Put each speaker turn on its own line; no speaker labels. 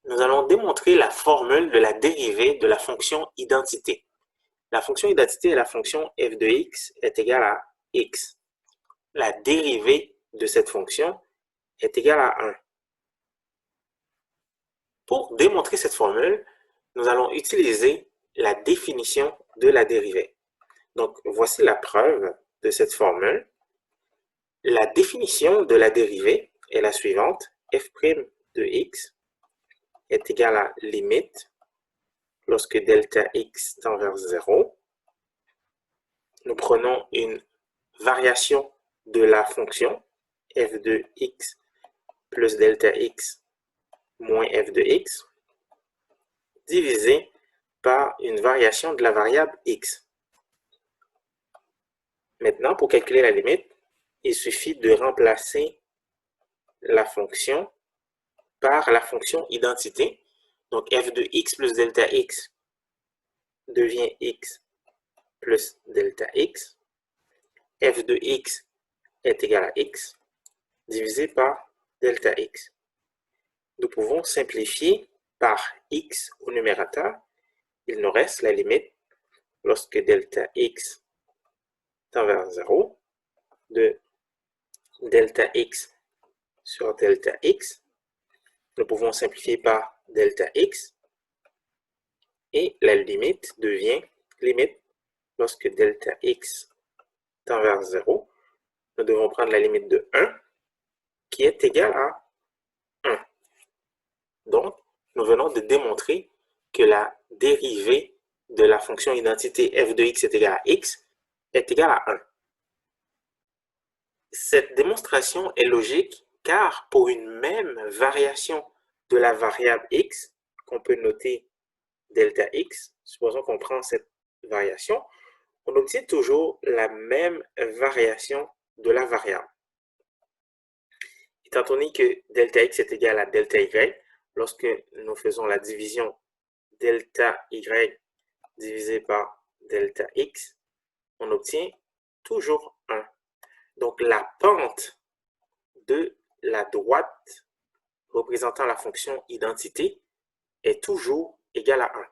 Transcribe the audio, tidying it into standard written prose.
Nous allons démontrer la formule de la dérivée de la fonction identité. La fonction identité est la fonction f de x est égale à x. La dérivée de cette fonction est égale à 1. Pour démontrer cette formule, nous allons utiliser la définition de la dérivée. Donc, voici la preuve de cette formule. La définition de la dérivée est la suivante. F' de x est égal à limite lorsque delta x tend vers 0. Nous prenons une variation de la fonction f de x plus delta x moins f de x divisé par une variation de la variable x. Maintenant, pour calculer la limite, il suffit de remplacer la fonction par la fonction identité. Donc, f de x plus delta x devient x plus delta x. F de x est égal à x divisé par delta x. Nous pouvons simplifier par x au numérateur. Il nous reste la limite lorsque delta x tend vers 0 de delta x sur delta x. Nous pouvons simplifier par delta x et la limite devient limite lorsque delta x tend vers 0. Nous devons prendre la limite de 1 qui est égale à 1. Donc, nous venons de démontrer que la dérivée de la fonction identité f de x est égale à x est égale à 1. Cette démonstration est logique car pour une même variation de la variable x, qu'on peut noter delta x, supposons qu'on prend cette variation, on obtient toujours la même variation de la variable. Étant donné que delta x est égal à delta y, lorsque nous faisons la division delta y divisé par delta x, on obtient toujours 1. Donc, la pente de la droite représentant la fonction identité est toujours égale à 1.